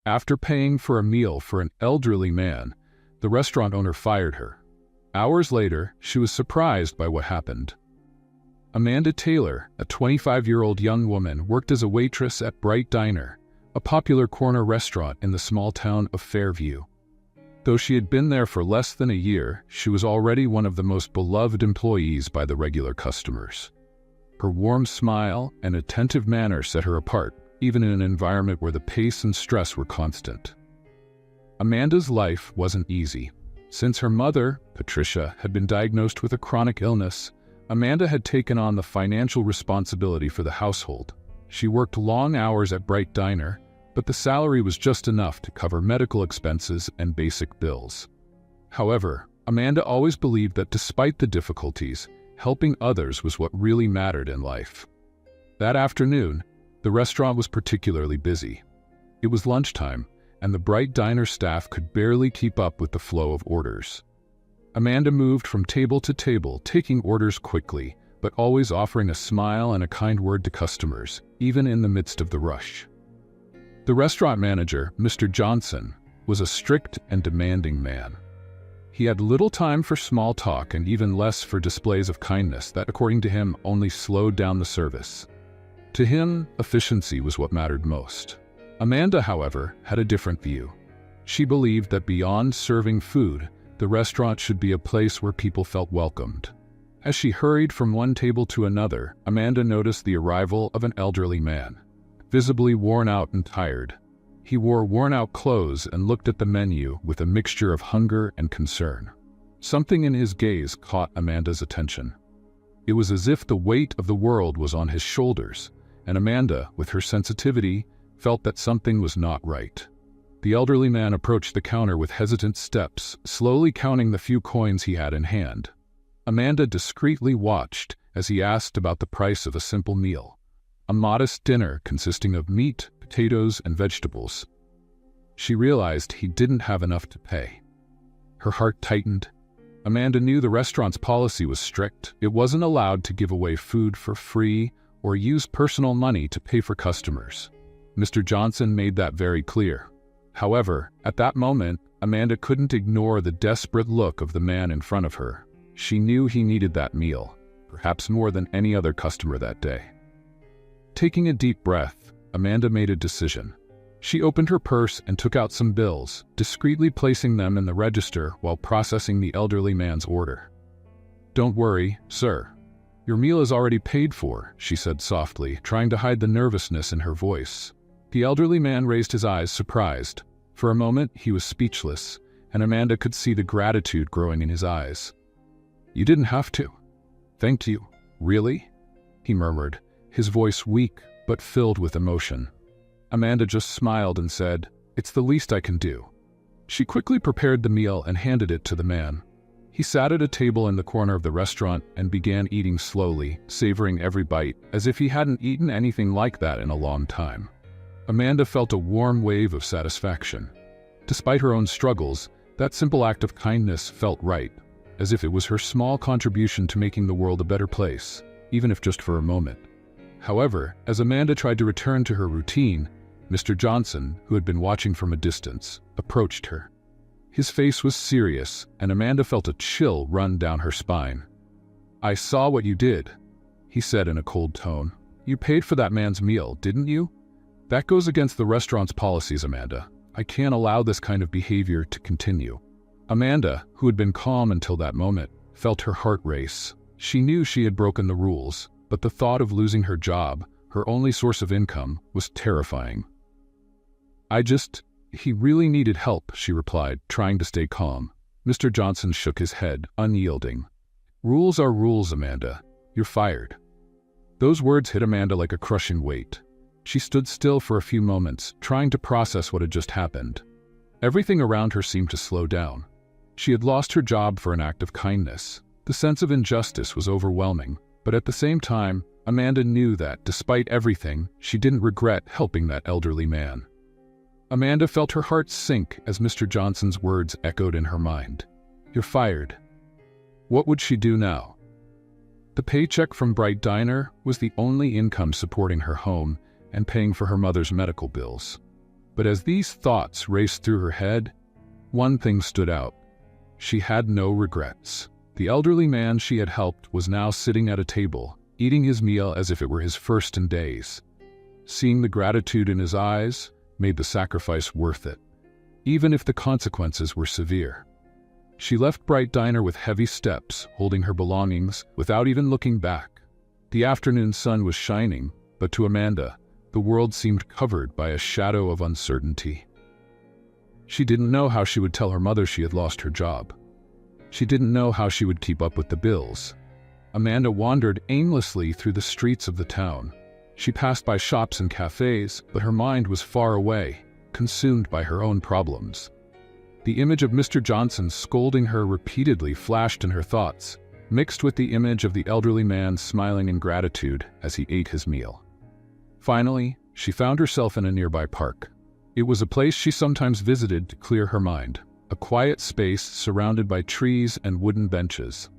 After paying for a meal for an elderly man, the restaurant owner fired her. Hours later, she was surprised by what happened. Amanda Taylor, a 25-year-old young woman, worked as a waitress at Bright Diner, a popular corner restaurant in the small town of Fairview. Though she had been there for less than a year, she was already one of the most beloved employees by the regular customers. Her warm smile and attentive manner set her apart, even in an environment where the pace and stress were constant. Amanda's life wasn't easy. Since her mother, Patricia, had been diagnosed with a chronic illness, Amanda had taken on the financial responsibility for the household. She worked long hours at Bright Diner, but the salary was just enough to cover medical expenses and basic bills. However, Amanda always believed that despite the difficulties, helping others was what really mattered in life. That afternoon, the restaurant was particularly busy. It was lunchtime, and the Bright Diner staff could barely keep up with the flow of orders. Amanda moved from table to table, taking orders quickly, but always offering a smile and a kind word to customers, even in the midst of the rush. The restaurant manager, Mr. Johnson, was a strict and demanding man. He had little time for small talk and even less for displays of kindness that, according to him, only slowed down the service. To him, efficiency was what mattered most. Amanda, however, had a different view. She believed that beyond serving food, the restaurant should be a place where people felt welcomed. As she hurried from one table to another, Amanda noticed the arrival of an elderly man, visibly worn out and tired. He wore worn-out clothes and looked at the menu with a mixture of hunger and concern. Something in his gaze caught Amanda's attention. It was as if the weight of the world was on his shoulders, and Amanda, with her sensitivity, felt that something was not right. The elderly man approached the counter with hesitant steps, slowly counting the few coins he had in hand. Amanda discreetly watched as he asked about the price of a simple meal, a modest dinner consisting of meat, potatoes, and vegetables. She realized he didn't have enough to pay. Her heart tightened. Amanda knew the restaurant's policy was strict. It wasn't allowed to give away food for free or use personal money to pay for customers. Mr. Johnson made that very clear. However, at that moment, Amanda couldn't ignore the desperate look of the man in front of her. She knew he needed that meal, perhaps more than any other customer that day. Taking a deep breath, Amanda made a decision. She opened her purse and took out some bills, discreetly placing them in the register while processing the elderly man's order. "Don't worry, sir. Your meal is already paid for," she said softly, trying to hide the nervousness in her voice. The elderly man raised his eyes, surprised. For a moment, he was speechless, and Amanda could see the gratitude growing in his eyes. "You didn't have to." "Thank you. Really?" he murmured, his voice weak but filled with emotion. Amanda just smiled and said, "It's the least I can do." She quickly prepared the meal and handed it to the man. He sat at a table in the corner of the restaurant and began eating slowly, savoring every bite, as if he hadn't eaten anything like that in a long time. Amanda felt a warm wave of satisfaction. Despite her own struggles, that simple act of kindness felt right, as if it was her small contribution to making the world a better place, even if just for a moment. However, as Amanda tried to return to her routine, Mr. Johnson, who had been watching from a distance, approached her. His face was serious, and Amanda felt a chill run down her spine. "I saw what you did," he said in a cold tone. "You paid for that man's meal, didn't you? That goes against the restaurant's policies, Amanda. I can't allow this kind of behavior to continue." Amanda, who had been calm until that moment, felt her heart race. She knew she had broken the rules, but the thought of losing her job, her only source of income, was terrifying. He really needed help," she replied, trying to stay calm. Mr. Johnson shook his head, unyielding. "Rules are rules, Amanda. You're fired." Those words hit Amanda like a crushing weight. She stood still for a few moments, trying to process what had just happened. Everything around her seemed to slow down. She had lost her job for an act of kindness. The sense of injustice was overwhelming, but at the same time, Amanda knew that, despite everything, she didn't regret helping that elderly man. Amanda felt her heart sink as Mr. Johnson's words echoed in her mind. "You're fired." What would she do now? The paycheck from Bright Diner was the only income supporting her home and paying for her mother's medical bills. But as these thoughts raced through her head, one thing stood out. She had no regrets. The elderly man she had helped was now sitting at a table, eating his meal as if it were his first in days. Seeing the gratitude in his eyes made the sacrifice worth it, even if the consequences were severe. She left Bright Diner with heavy steps, holding her belongings without even looking back. The afternoon sun was shining, but to Amanda, the world seemed covered by a shadow of uncertainty. She didn't know how she would tell her mother she had lost her job. She didn't know how she would keep up with the bills. Amanda wandered aimlessly through the streets of the town. She passed by shops and cafes, but her mind was far away, consumed by her own problems. The image of Mr. Johnson scolding her repeatedly flashed in her thoughts, mixed with the image of the elderly man smiling in gratitude as he ate his meal. Finally, she found herself in a nearby park. It was a place she sometimes visited to clear her mind, a quiet space surrounded by trees and wooden benches.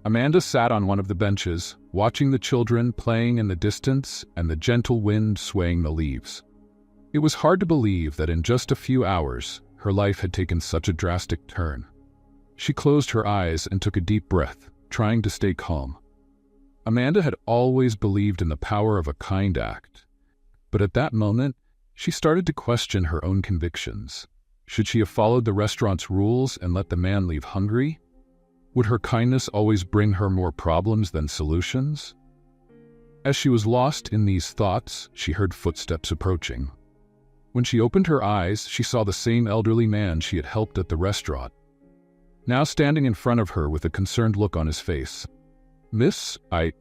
Amanda sat on one of the benches, watching the children playing in the distance and the gentle wind swaying the leaves. It was hard to believe that in just a few hours, her life had taken such a drastic turn. She closed her eyes and took a deep breath, trying to stay calm. Amanda had always believed in the power of a kind act, but at that moment, she started to question her own convictions. Should she have followed the restaurant's rules and let the man leave hungry? Would her kindness always bring her more problems than solutions? As she was lost in these thoughts, she heard footsteps approaching. When she opened her eyes, she saw the same elderly man she had helped at the restaurant, now standing in front of her with a concerned look on his face. "Miss, I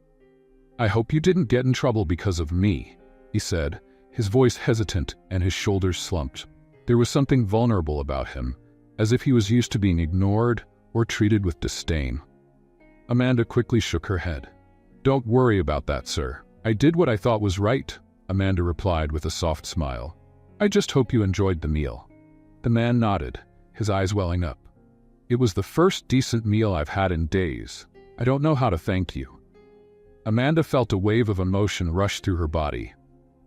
hope you didn't get in trouble because of me," he said, his voice hesitant and his shoulders slumped. There was something vulnerable about him, as if he was used to being ignored or treated with disdain. Amanda quickly shook her head. "Don't worry about that, sir. I did what I thought was right," Amanda replied with a soft smile. "I just hope you enjoyed the meal." The man nodded, his eyes welling up. "It was the first decent meal I've had in days. I don't know how to thank you." Amanda felt a wave of emotion rush through her body.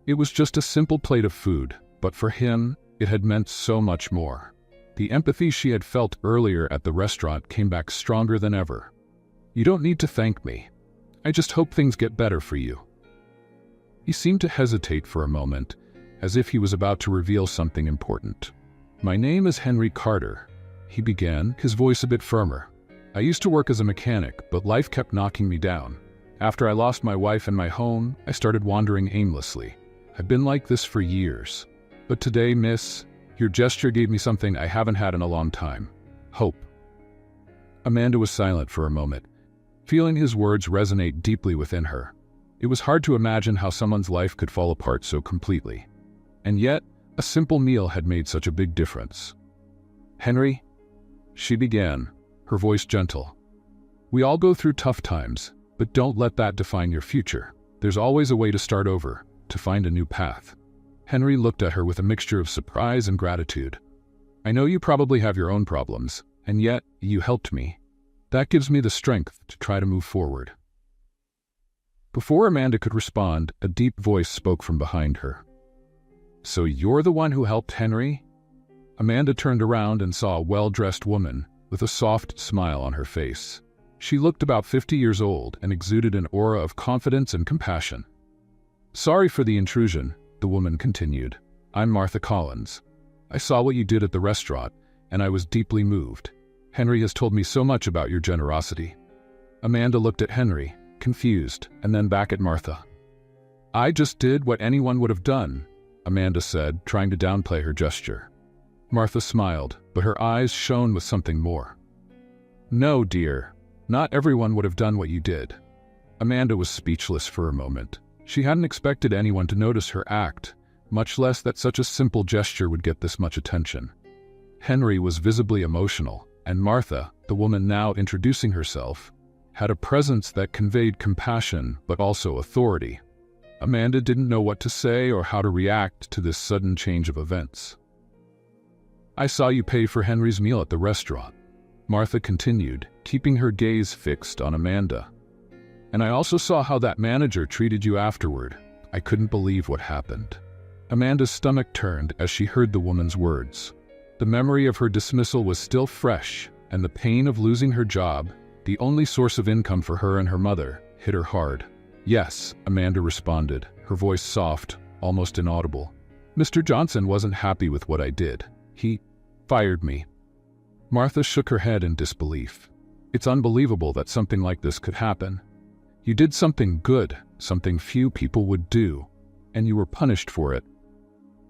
It was just a simple plate of food, but for him, it had meant so much more. The empathy she had felt earlier at the restaurant came back stronger than ever. "You don't need to thank me. I just hope things get better for you." He seemed to hesitate for a moment, as if he was about to reveal something important. "My name is Henry Carter," he began, his voice a bit firmer. "I used to work as a mechanic, but life kept knocking me down. After I lost my wife and my home, I started wandering aimlessly. I've been like this for years. But today, miss, your gesture gave me something I haven't had in a long time. Hope." Amanda was silent for a moment, feeling his words resonate deeply within her. It was hard to imagine how someone's life could fall apart so completely. And yet, a simple meal had made such a big difference. "Henry," she began, her voice gentle. "We all go through tough times, but don't let that define your future. There's always a way to start over, to find a new path." Henry looked at her with a mixture of surprise and gratitude. "I know you probably have your own problems, and yet you helped me. That gives me the strength to try to move forward." Before Amanda could respond, a deep voice spoke from behind her. "So you're the one who helped Henry?" Amanda turned around and saw a well-dressed woman with a soft smile on her face. She looked about 50 years old and exuded an aura of confidence and compassion. "Sorry for the intrusion," the woman continued. "I'm Martha Collins. I saw what you did at the restaurant, and I was deeply moved. Henry has told me so much about your generosity." Amanda looked at Henry, confused, and then back at Martha. "I just did what anyone would have done," Amanda said, trying to downplay her gesture. Martha smiled, but her eyes shone with something more. "No, dear, not everyone would have done what you did." Amanda was speechless for a moment. She hadn't expected anyone to notice her act, much less that such a simple gesture would get this much attention. Henry was visibly emotional, and Martha, the woman now introducing herself, had a presence that conveyed compassion but also authority. Amanda didn't know what to say or how to react to this sudden change of events. "I saw you pay for Henry's meal at the restaurant," Martha continued, keeping her gaze fixed on Amanda. "And I also saw how that manager treated you afterward. I couldn't believe what happened." Amanda's stomach turned as she heard the woman's words. The memory of her dismissal was still fresh, and the pain of losing her job, the only source of income for her and her mother, hit her hard. "Yes," Amanda responded, her voice soft, almost inaudible. "Mr. Johnson wasn't happy with what I did. He fired me." Martha shook her head in disbelief. "It's unbelievable that something like this could happen. You did something good, something few people would do, and you were punished for it."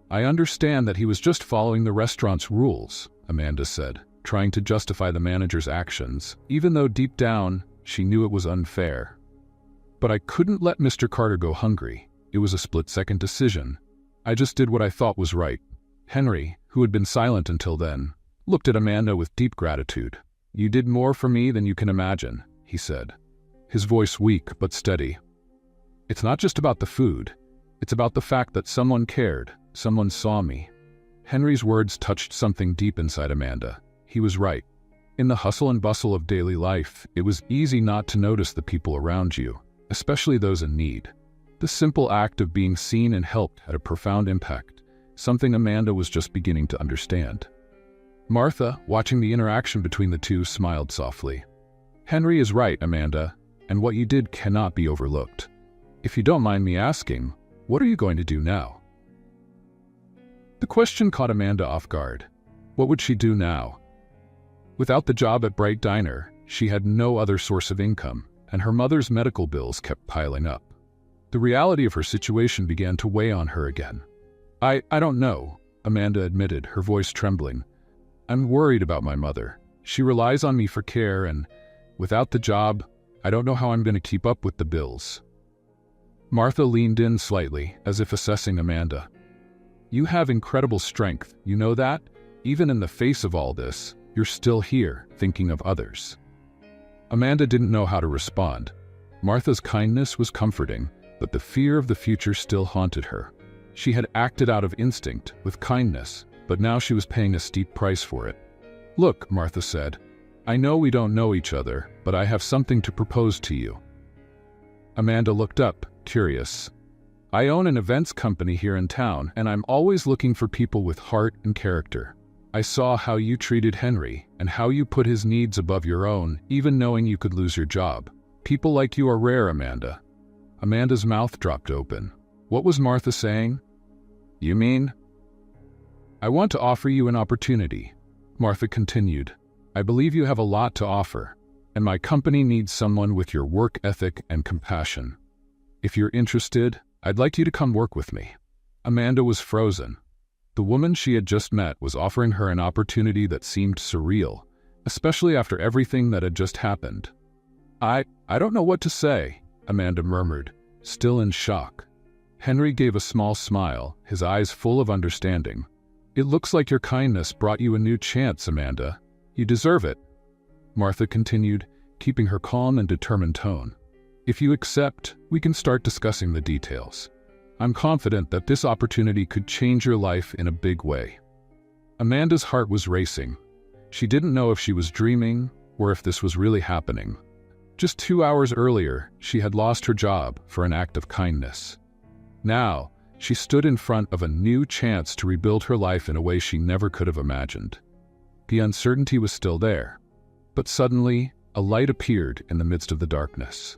"I understand that he was just following the restaurant's rules," Amanda said, trying to justify the manager's actions, even though deep down she knew it was unfair. "But I couldn't let Mr. Carter go hungry. It was a split-second decision. I just did what I thought was right." Henry, who had been silent until then, looked at Amanda with deep gratitude. "You did more for me than you can imagine," he said, his voice weak but steady. "It's not just about the food. It's about the fact that someone cared, someone saw me." Henry's words touched something deep inside Amanda. He was right. In the hustle and bustle of daily life, it was easy not to notice the people around you, especially those in need. The simple act of being seen and helped had a profound impact, something Amanda was just beginning to understand. Martha, watching the interaction between the two, smiled softly. "Henry is right, Amanda, and what you did cannot be overlooked. If you don't mind me asking, what are you going to do now?" The question caught Amanda off guard. What would she do now? Without the job at Bright Diner, she had no other source of income, and her mother's medical bills kept piling up. The reality of her situation began to weigh on her again. I don't know," Amanda admitted, her voice trembling. "I'm worried about my mother. She relies on me for care, and without the job, I don't know how I'm going to keep up with the bills." Martha leaned in slightly, as if assessing Amanda. "You have incredible strength, you know that? Even in the face of all this, you're still here, thinking of others." Amanda didn't know how to respond. Martha's kindness was comforting, but the fear of the future still haunted her. She had acted out of instinct, with kindness, but now she was paying a steep price for it. "Look," Martha said, "I know we don't know each other, but I have something to propose to you." Amanda looked up, curious. "I own an events company here in town, and I'm always looking for people with heart and character. I saw how you treated Henry, and how you put his needs above your own, even knowing you could lose your job. People like you are rare, Amanda." Amanda's mouth dropped open. What was Martha saying? "You mean?" "I want to offer you an opportunity," Martha continued. "I believe you have a lot to offer, and my company needs someone with your work ethic and compassion. If you're interested, I'd like you to come work with me." Amanda was frozen. The woman she had just met was offering her an opportunity that seemed surreal, especially after everything that had just happened. I don't know what to say," Amanda murmured, still in shock. Henry gave a small smile, his eyes full of understanding. "It looks like your kindness brought you a new chance, Amanda. You deserve it," Martha continued, keeping her calm and determined tone. "If you accept, we can start discussing the details. I'm confident that this opportunity could change your life in a big way." Amanda's heart was racing. She didn't know if she was dreaming or if this was really happening. Just 2 hours earlier, she had lost her job for an act of kindness. Now, she stood in front of a new chance to rebuild her life in a way she never could have imagined. The uncertainty was still there, but suddenly, a light appeared in the midst of the darkness.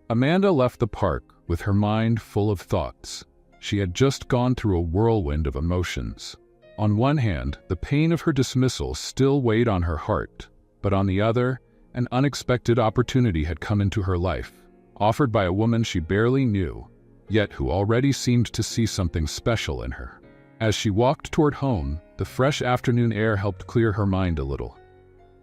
Amanda left the park with her mind full of thoughts. She had just gone through a whirlwind of emotions. On one hand, the pain of her dismissal still weighed on her heart, but on the other, an unexpected opportunity had come into her life, offered by a woman she barely knew, yet who already seemed to see something special in her. As she walked toward home, the fresh afternoon air helped clear her mind a little.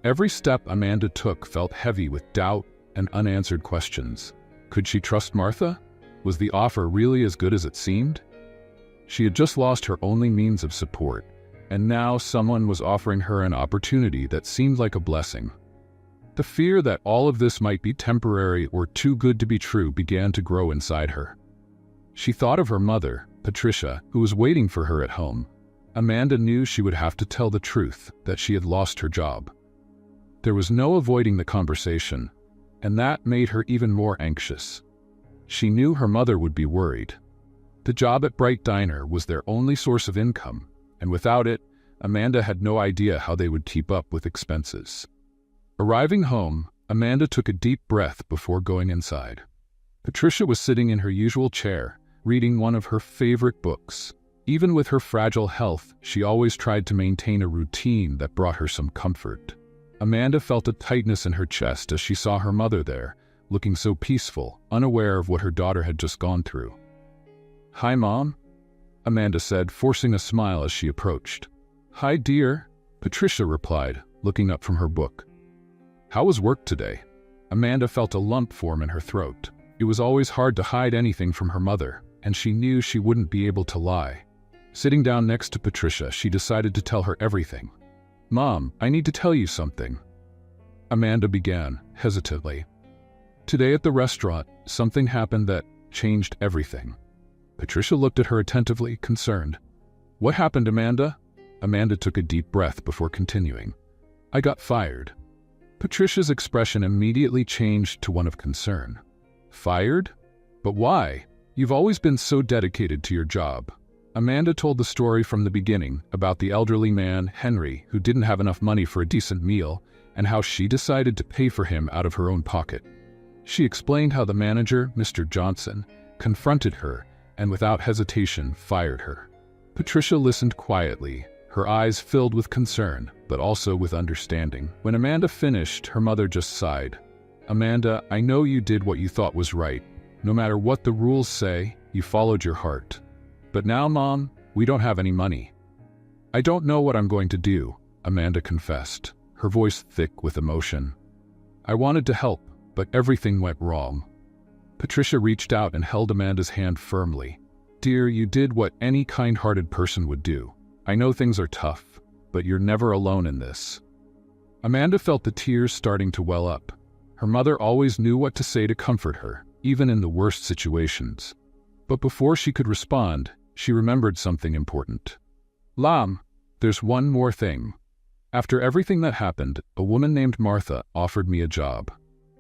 Every step Amanda took felt heavy with doubt and unanswered questions. Could she trust Martha? Was the offer really as good as it seemed? She had just lost her only means of support, and now someone was offering her an opportunity that seemed like a blessing. The fear that all of this might be temporary or too good to be true began to grow inside her. She thought of her mother, Patricia, who was waiting for her at home. Amanda knew she would have to tell the truth, that she had lost her job. There was no avoiding the conversation, and that made her even more anxious. She knew her mother would be worried. The The job at Bright Diner was their only source of income, and without it, Amanda had no idea how they would keep up with expenses. Arriving home, Amanda took a deep breath before going inside. Patricia was sitting in her usual chair, reading one of her favorite books. Even with her fragile health, she always tried to maintain a routine that brought her some comfort. Amanda felt a tightness in her chest as she saw her mother there, looking so peaceful, unaware of what her daughter had just gone through. "Hi, Mom," Amanda said, forcing a smile as she approached. "Hi, dear," Patricia replied, looking up from her book. "How was work today?" Amanda felt a lump form in her throat. It was always hard to hide anything from her mother, and she knew she wouldn't be able to lie. Sitting down next to Patricia, she decided to tell her everything. "Mom, I need to tell you something," Amanda began, hesitantly. "Today at the restaurant, something happened that changed everything." Patricia looked at her attentively, concerned. "What happened, Amanda?" Amanda took a deep breath before continuing. "I got fired." Patricia's expression immediately changed to one of concern. "Fired? But why? You've always been so dedicated to your job." Amanda told the story from the beginning about the elderly man, Henry, who didn't have enough money for a decent meal, and how she decided to pay for him out of her own pocket. She explained how the manager, Mr. Johnson, confronted her and without hesitation fired her. Patricia listened quietly, her eyes filled with concern, but also with understanding. When Amanda finished, her mother just sighed. "Amanda, I know you did what you thought was right. No matter what the rules say, you followed your heart. But now, Mom, we don't have any money." "I don't know what I'm going to do," Amanda confessed, her voice thick with emotion. "I wanted to help, but everything went wrong." Patricia reached out and held Amanda's hand firmly. "Dear, you did what any kind-hearted person would do. I know things are tough, but you're never alone in this." Amanda felt the tears starting to well up. Her mother always knew what to say to comfort her, even in the worst situations. But before she could respond, she remembered something important. "Lam, there's one more thing. After everything that happened, a woman named Martha offered me a job.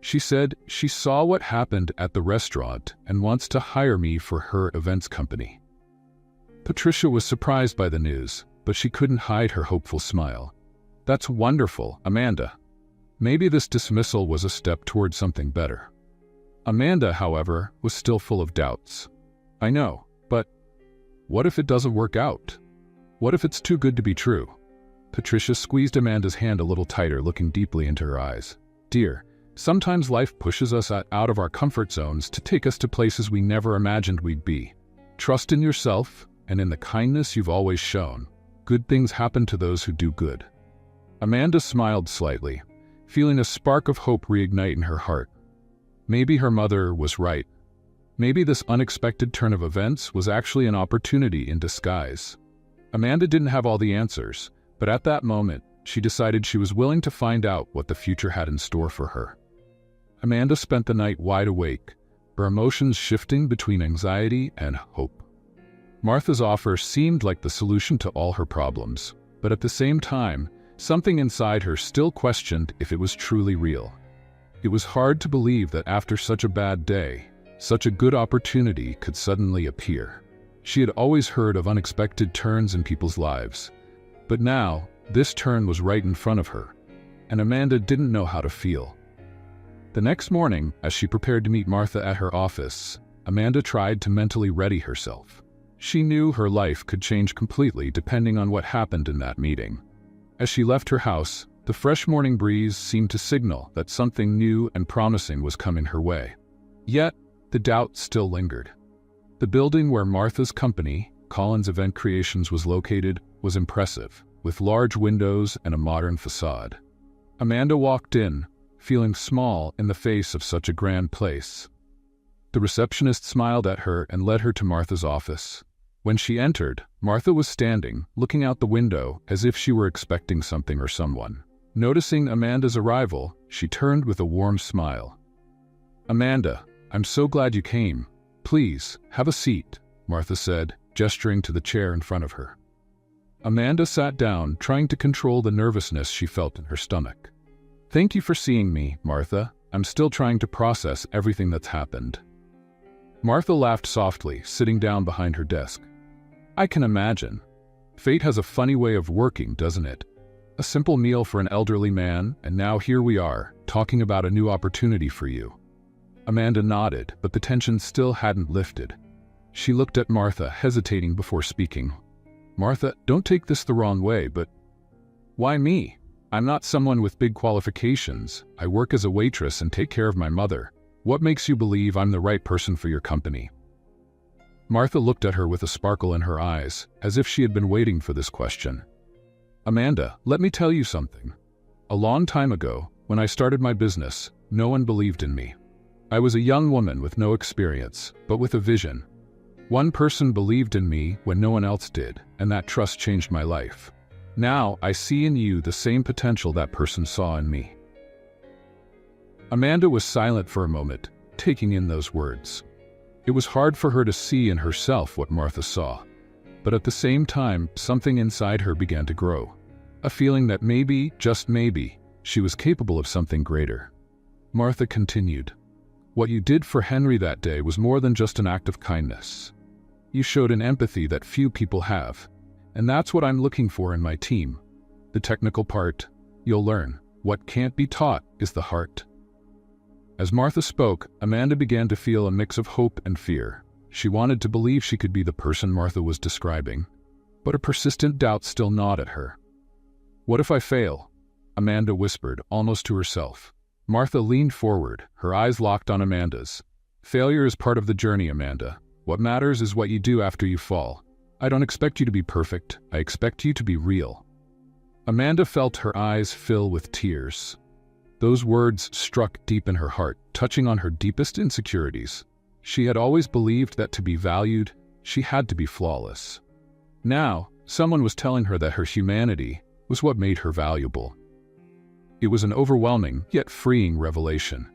She said she saw what happened at the restaurant and wants to hire me for her events company." Patricia was surprised by the news, but she couldn't hide her hopeful smile. "That's wonderful, Amanda. Maybe this dismissal was a step toward something better." Amanda, however, was still full of doubts. "I know, but what if it doesn't work out? What if it's too good to be true?" Patricia squeezed Amanda's hand a little tighter, looking deeply into her eyes. "Dear, sometimes life pushes us out of our comfort zones to take us to places we never imagined we'd be. Trust in yourself and in the kindness you've always shown. Good things happen to those who do good." Amanda smiled slightly, feeling a spark of hope reignite in her heart. Maybe her mother was right. Maybe this unexpected turn of events was actually an opportunity in disguise. Amanda didn't have all the answers, but at that moment, she decided she was willing to find out what the future had in store for her. Amanda spent the night wide awake, her emotions shifting between anxiety and hope. Martha's offer seemed like the solution to all her problems, but at the same time, something inside her still questioned if it was truly real. It was hard to believe that after such a bad day, such a good opportunity could suddenly appear. She had always heard of unexpected turns in people's lives, but now, this turn was right in front of her, and Amanda didn't know how to feel. The next morning, as she prepared to meet Martha at her office, Amanda tried to mentally ready herself. She knew her life could change completely depending on what happened in that meeting. As she left her house, the fresh morning breeze seemed to signal that something new and promising was coming her way. Yet, the doubt still lingered. The building where Martha's company, Collins Event Creations, was located was impressive, with large windows and a modern facade. Amanda walked in, feeling small in the face of such a grand place. The receptionist smiled at her and led her to Martha's office. When she entered, Martha was standing, looking out the window as if she were expecting something or someone. Noticing Amanda's arrival, she turned with a warm smile. "Amanda, I'm so glad you came. Please, have a seat," Martha said, gesturing to the chair in front of her. Amanda sat down, trying to control the nervousness she felt in her stomach. "Thank you for seeing me, Martha. I'm still trying to process everything that's happened." Martha laughed softly, sitting down behind her desk. I can imagine. Fate has a funny way of working, doesn't it? A simple meal for an elderly man, and now here we are, talking about a new opportunity for you. Amanda nodded, but the tension still hadn't lifted. She looked at Martha, hesitating before speaking. Martha, don't take this the wrong way, but why me? I'm not someone with big qualifications. I work as a waitress and take care of my mother. What makes you believe I'm the right person for your company? Martha looked at her with a sparkle in her eyes, as if she had been waiting for this question. Amanda, let me tell you something. A long time ago, when I started my business, no one believed in me. I was a young woman with no experience, but with a vision. One person believed in me when no one else did, and that trust changed my life. Now, I see in you the same potential that person saw in me. Amanda was silent for a moment, taking in those words. It was hard for her to see in herself what Martha saw, but at the same time, something inside her began to grow. A feeling that maybe, just maybe, she was capable of something greater. Martha continued, What you did for Henry that day was more than just an act of kindness. You showed an empathy that few people have, and that's what I'm looking for in my team. The technical part, you'll learn. What can't be taught is the heart. As Martha spoke, Amanda began to feel a mix of hope and fear. She wanted to believe she could be the person Martha was describing, but a persistent doubt still gnawed at her. What if I fail? Amanda whispered, almost to herself. Martha leaned forward, her eyes locked on Amanda's. Failure is part of the journey, Amanda. What matters is what you do after you fall. I don't expect you to be perfect. I expect you to be real. Amanda felt her eyes fill with tears. Those words struck deep in her heart, touching on her deepest insecurities. She had always believed that to be valued, she had to be flawless. Now, someone was telling her that her humanity was what made her valuable. It was an overwhelming, yet freeing revelation.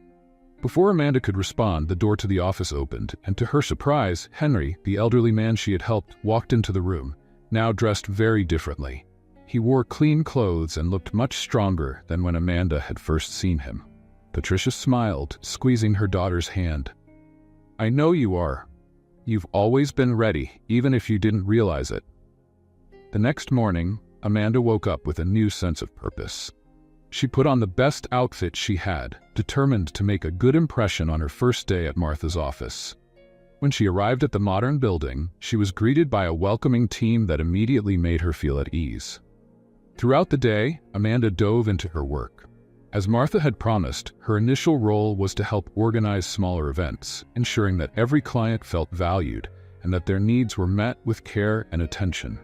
Before Amanda could respond, the door to the office opened, and to her surprise, Henry, the elderly man she had helped, walked into the room, now dressed very differently. He wore clean clothes and looked much stronger than when Amanda had first seen him. Patricia smiled, squeezing her daughter's hand. I know you are. You've always been ready, even if you didn't realize it. The next morning, Amanda woke up with a new sense of purpose. She put on the best outfit she had, determined to make a good impression on her first day at Martha's office. When she arrived at the modern building, she was greeted by a welcoming team that immediately made her feel at ease. Throughout the day, Amanda dove into her work. As Martha had promised, her initial role was to help organize smaller events, ensuring that every client felt valued and that their needs were met with care and attention.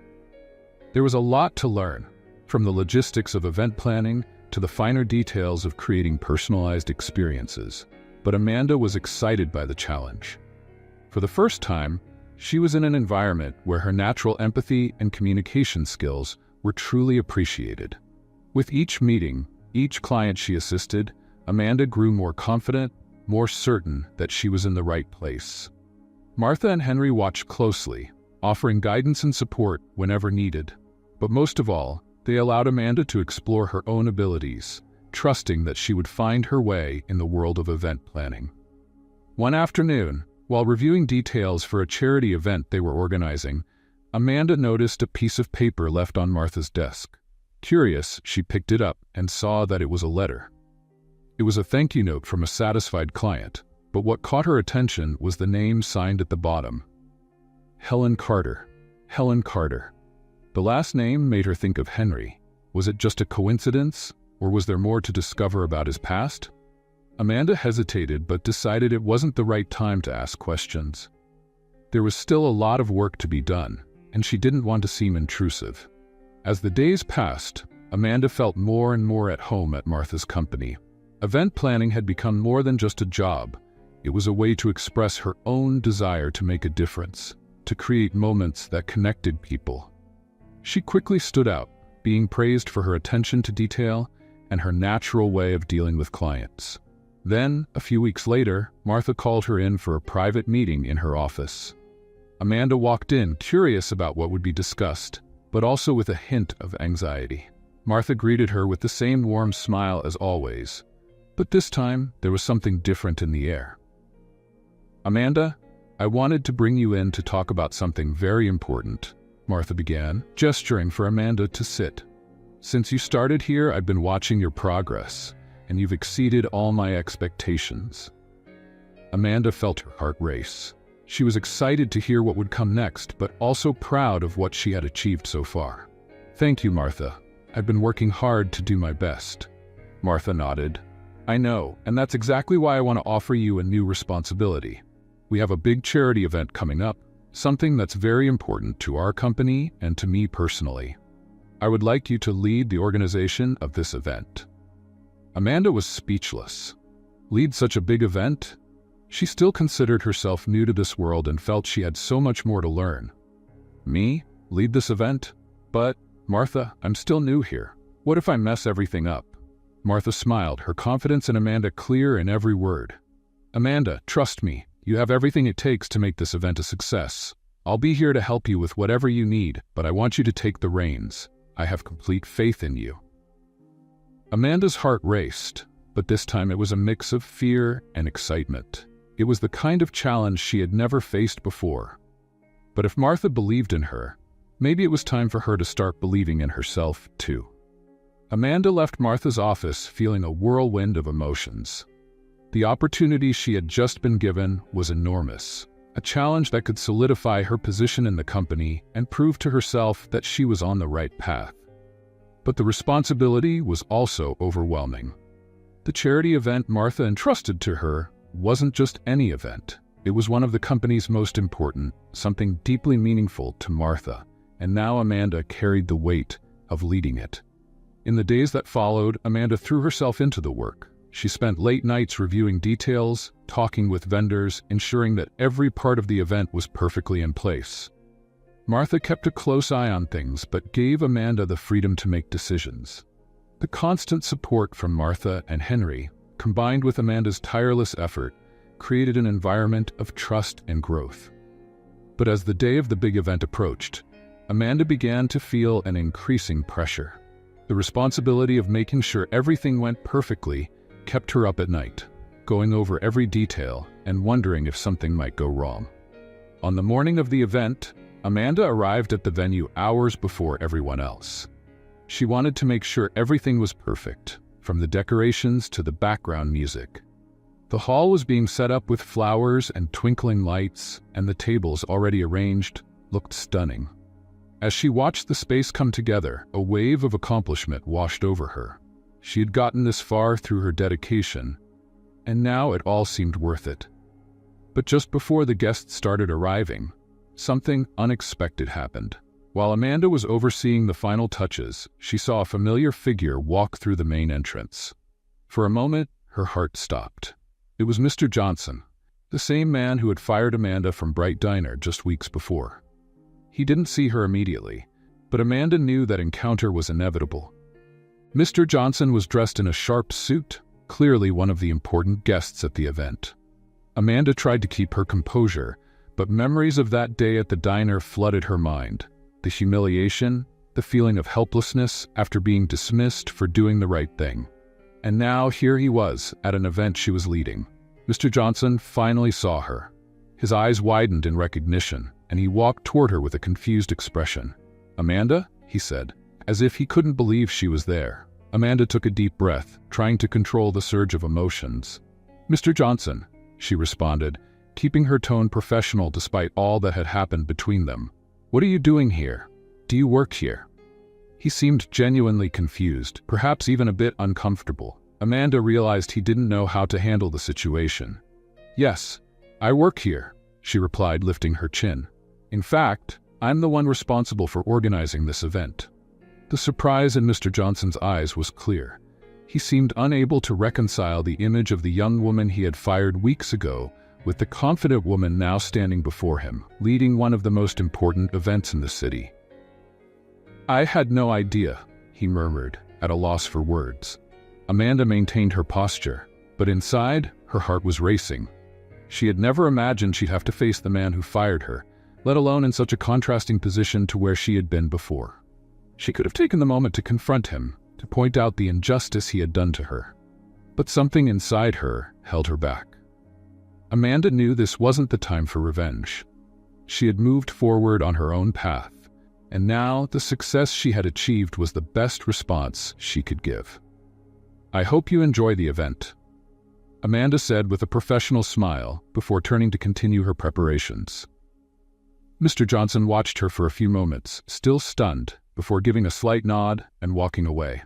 There was a lot to learn, from the logistics of event planning to the finer details of creating personalized experiences, but Amanda was excited by the challenge. For the first time, she was in an environment where her natural empathy and communication skills were truly appreciated. With each meeting, each client she assisted, Amanda grew more confident, more certain that she was in the right place. Martha and Henry watched closely, offering guidance and support whenever needed. But most of all, they allowed Amanda to explore her own abilities, trusting that she would find her way in the world of event planning. One afternoon, while reviewing details for a charity event they were organizing, Amanda noticed a piece of paper left on Martha's desk. Curious, she picked it up and saw that it was a letter. It was a thank you note from a satisfied client, but what caught her attention was the name signed at the bottom. Helen Carter. Helen Carter. The last name made her think of Henry. Was it just a coincidence, or was there more to discover about his past? Amanda hesitated but decided it wasn't the right time to ask questions. There was still a lot of work to be done, and she didn't want to seem intrusive. As the days passed, Amanda felt more and more at home at Martha's company. Event planning had become more than just a job. It was a way to express her own desire to make a difference, to create moments that connected people. She quickly stood out, being praised for her attention to detail and her natural way of dealing with clients. Then, a few weeks later, Martha called her in for a private meeting in her office. Amanda walked in, curious about what would be discussed, but also with a hint of anxiety. Martha greeted her with the same warm smile as always, but this time there was something different in the air. Amanda, I wanted to bring you in to talk about something very important, Martha began, gesturing for Amanda to sit. Since you started here, I've been watching your progress, and you've exceeded all my expectations. Amanda felt her heart race. She was excited to hear what would come next, but also proud of what she had achieved so far. Thank you, Martha. I've been working hard to do my best. Martha nodded. I know, and that's exactly why I want to offer you a new responsibility. We have a big charity event coming up, something that's very important to our company and to me personally. I would like you to lead the organization of this event. Amanda was speechless. Lead such a big event? She still considered herself new to this world and felt she had so much more to learn. Me? Lead this event? But, Martha, I'm still new here. What if I mess everything up? Martha smiled, her confidence in Amanda clear in every word. Amanda, trust me. You have everything it takes to make this event a success. I'll be here to help you with whatever you need, but I want you to take the reins. I have complete faith in you. Amanda's heart raced, but this time it was a mix of fear and excitement. It was the kind of challenge she had never faced before. But if Martha believed in her, maybe it was time for her to start believing in herself too. Amanda left Martha's office feeling a whirlwind of emotions. The opportunity she had just been given was enormous, a challenge that could solidify her position in the company and prove to herself that she was on the right path. But the responsibility was also overwhelming. The charity event Martha entrusted to her wasn't just any event. It was one of the company's most important, something deeply meaningful to Martha, and now Amanda carried the weight of leading it. In the days that followed, Amanda threw herself into the work. She spent late nights reviewing details, talking with vendors, ensuring that every part of the event was perfectly in place. Martha kept a close eye on things, but gave Amanda the freedom to make decisions. The constant support from Martha and Henry, combined with Amanda's tireless effort, created an environment of trust and growth. But as the day of the big event approached, Amanda began to feel an increasing pressure. The responsibility of making sure everything went perfectly kept her up at night, going over every detail and wondering if something might go wrong. On the morning of the event, Amanda arrived at the venue hours before everyone else. She wanted to make sure everything was perfect, from the decorations to the background music. The hall was being set up with flowers and twinkling lights, and the tables already arranged looked stunning. As she watched the space come together, a wave of accomplishment washed over her. She had gotten this far through her dedication, and now it all seemed worth it. But just before the guests started arriving, something unexpected happened. While Amanda was overseeing the final touches, she saw a familiar figure walk through the main entrance. For a moment, her heart stopped. It was Mr. Johnson, the same man who had fired Amanda from Bright Diner just weeks before. He didn't see her immediately, but Amanda knew that encounter was inevitable. Mr. Johnson was dressed in a sharp suit, clearly one of the important guests at the event. Amanda tried to keep her composure, but memories of that day at the diner flooded her mind. The humiliation, the feeling of helplessness after being dismissed for doing the right thing. And now here he was, at an event she was leading. Mr. Johnson finally saw her. His eyes widened in recognition, and he walked toward her with a confused expression. "Amanda?" he said, as if he couldn't believe she was there. Amanda took a deep breath, trying to control the surge of emotions. "Mr. Johnson," she responded, keeping her tone professional despite all that had happened between them. "What are you doing here? Do you work here?" He seemed genuinely confused, perhaps even a bit uncomfortable. Amanda realized he didn't know how to handle the situation. "Yes, I work here," she replied, lifting her chin. "In fact, I'm the one responsible for organizing this event." The surprise in Mr. Johnson's eyes was clear. He seemed unable to reconcile the image of the young woman he had fired weeks ago with the confident woman now standing before him, leading one of the most important events in the city. "I had no idea," he murmured, at a loss for words. Amanda maintained her posture, but inside, her heart was racing. She had never imagined she'd have to face the man who fired her, let alone in such a contrasting position to where she had been before. She could have taken the moment to confront him, to point out the injustice he had done to her. But something inside her held her back. Amanda knew this wasn't the time for revenge. She had moved forward on her own path, and now the success she had achieved was the best response she could give. "I hope you enjoy the event," Amanda said with a professional smile before turning to continue her preparations. Mr. Johnson watched her for a few moments, still stunned, before giving a slight nod and walking away.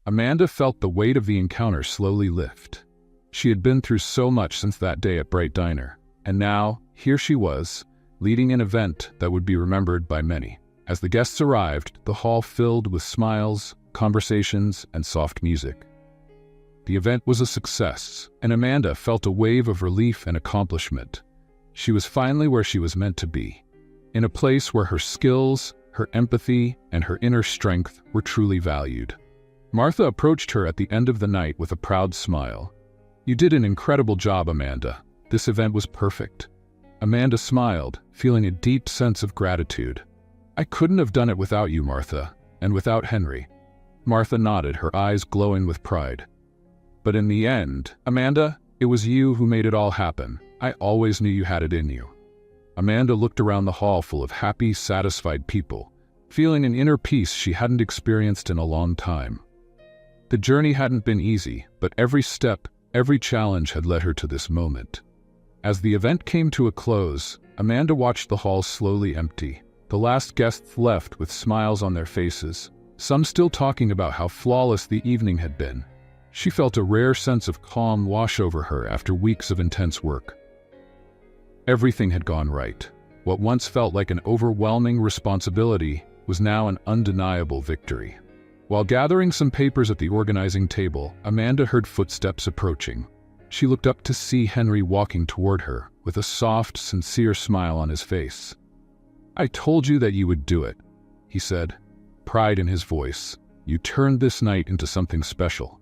Amanda felt the weight of the encounter slowly lift. She had been through so much since that day at Bright Diner, and now, here she was, leading an event that would be remembered by many. As the guests arrived, the hall filled with smiles, conversations, and soft music. The event was a success, and Amanda felt a wave of relief and accomplishment. She was finally where she was meant to be, in a place where her skills, her empathy, and her inner strength were truly valued. Martha approached her at the end of the night with a proud smile. "You did an incredible job, Amanda. This event was perfect." Amanda smiled, feeling a deep sense of gratitude. "I couldn't have done it without you, Martha, and without Henry." Martha nodded, her eyes glowing with pride. "But in the end, Amanda, it was you who made it all happen. I always knew you had it in you." Amanda looked around the hall full of happy, satisfied people, feeling an inner peace she hadn't experienced in a long time. The journey hadn't been easy, but every step, every challenge had led her to this moment. As the event came to a close, Amanda watched the hall slowly empty. The last guests left with smiles on their faces, some still talking about how flawless the evening had been. She felt a rare sense of calm wash over her after weeks of intense work. Everything had gone right. What once felt like an overwhelming responsibility was now an undeniable victory. While gathering some papers at the organizing table, Amanda heard footsteps approaching. She looked up to see Henry walking toward her, with a soft, sincere smile on his face. "I told you that you would do it," he said, pride in his voice. "You turned this night into something special."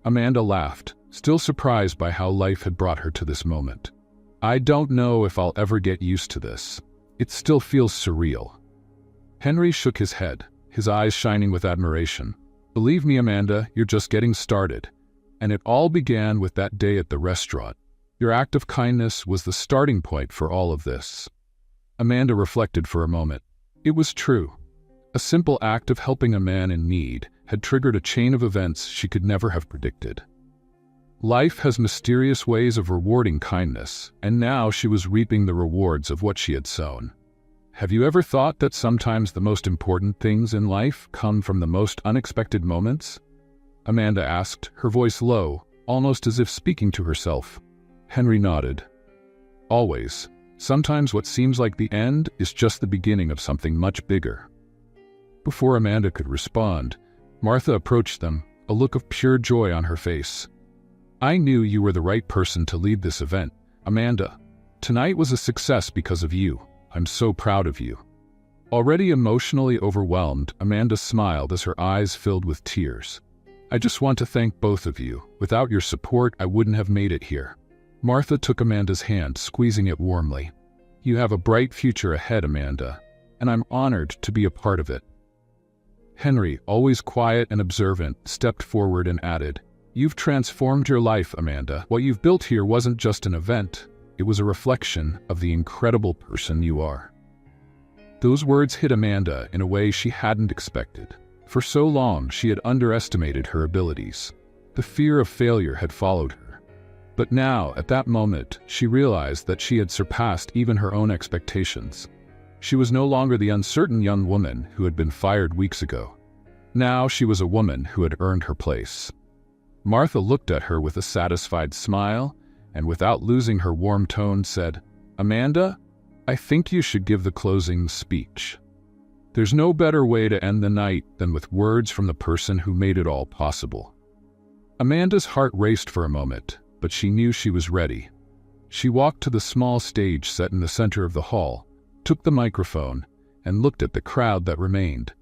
Amanda laughed, still surprised by how life had brought her to this moment. "I don't know if I'll ever get used to this. It still feels surreal." Henry shook his head, his eyes shining with admiration. "Believe me, Amanda, you're just getting started. And it all began with that day at the restaurant. Your act of kindness was the starting point for all of this." Amanda reflected for a moment. It was true. A simple act of helping a man in need had triggered a chain of events she could never have predicted. Life has mysterious ways of rewarding kindness, and now she was reaping the rewards of what she had sown. Have you ever thought that sometimes the most important things in life come from the most unexpected moments? Amanda asked, her voice low, almost as if speaking to herself. Henry nodded. Always. Sometimes what seems like the end is just the beginning of something much bigger. Before Amanda could respond, Martha approached them, a look of pure joy on her face. "I knew you were the right person to lead this event, Amanda. Tonight was a success because of you. I'm so proud of you." Already emotionally overwhelmed, Amanda smiled as her eyes filled with tears. "I just want to thank both of you. Without your support, I wouldn't have made it here." Martha took Amanda's hand, squeezing it warmly. "You have a bright future ahead, Amanda, and I'm honored to be a part of it." Henry, always quiet and observant, stepped forward and added, "You've transformed your life, Amanda. What you've built here wasn't just an event. It was a reflection of the incredible person you are." Those words hit Amanda in a way she hadn't expected. For so long, she had underestimated her abilities. The fear of failure had followed her. But now, at that moment, she realized that she had surpassed even her own expectations. She was no longer the uncertain young woman who had been fired weeks ago. Now she was a woman who had earned her place. Martha looked at her with a satisfied smile, and without losing her warm tone said, "Amanda, I think you should give the closing speech. There's no better way to end the night than with words from the person who made it all possible." Amanda's heart raced for a moment, but she knew she was ready. She walked to the small stage set in the center of the hall, took the microphone, and looked at the crowd that remained.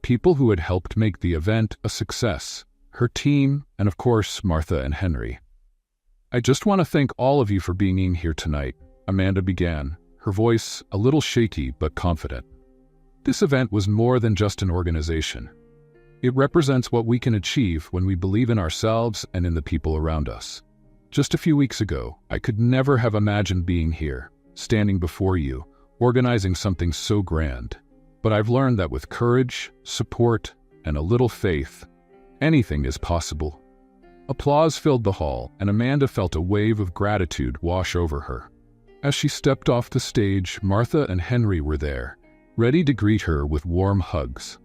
People who had helped make the event a success, her team, and of course, Martha and Henry. "I just want to thank all of you for being in here tonight," Amanda began, her voice a little shaky but confident. "This event was more than just an organization. It represents what we can achieve when we believe in ourselves and in the people around us. Just a few weeks ago, I could never have imagined being here, standing before you, organizing something so grand. But I've learned that with courage, support, and a little faith, anything is possible." Applause filled the hall, and Amanda felt a wave of gratitude wash over her. As she stepped off the stage, Martha and Henry were there, ready to greet her with warm hugs.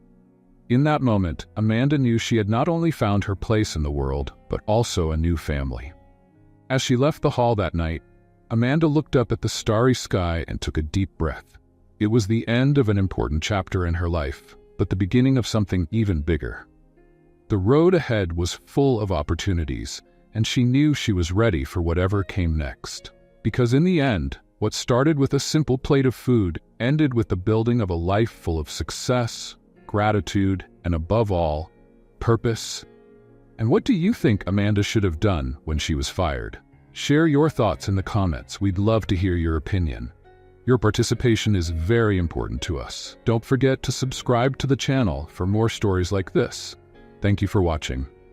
In that moment, Amanda knew she had not only found her place in the world, but also a new family. As she left the hall that night, Amanda looked up at the starry sky and took a deep breath. It was the end of an important chapter in her life, but the beginning of something even bigger. The road ahead was full of opportunities, and she knew she was ready for whatever came next. Because in the end, what started with a simple plate of food ended with the building of a life full of success, gratitude, and above all, purpose. And what do you think Amanda should have done when she was fired? Share your thoughts in the comments. We'd love to hear your opinion. Your participation is very important to us. Don't forget to subscribe to the channel for more stories like this. Thank you for watching.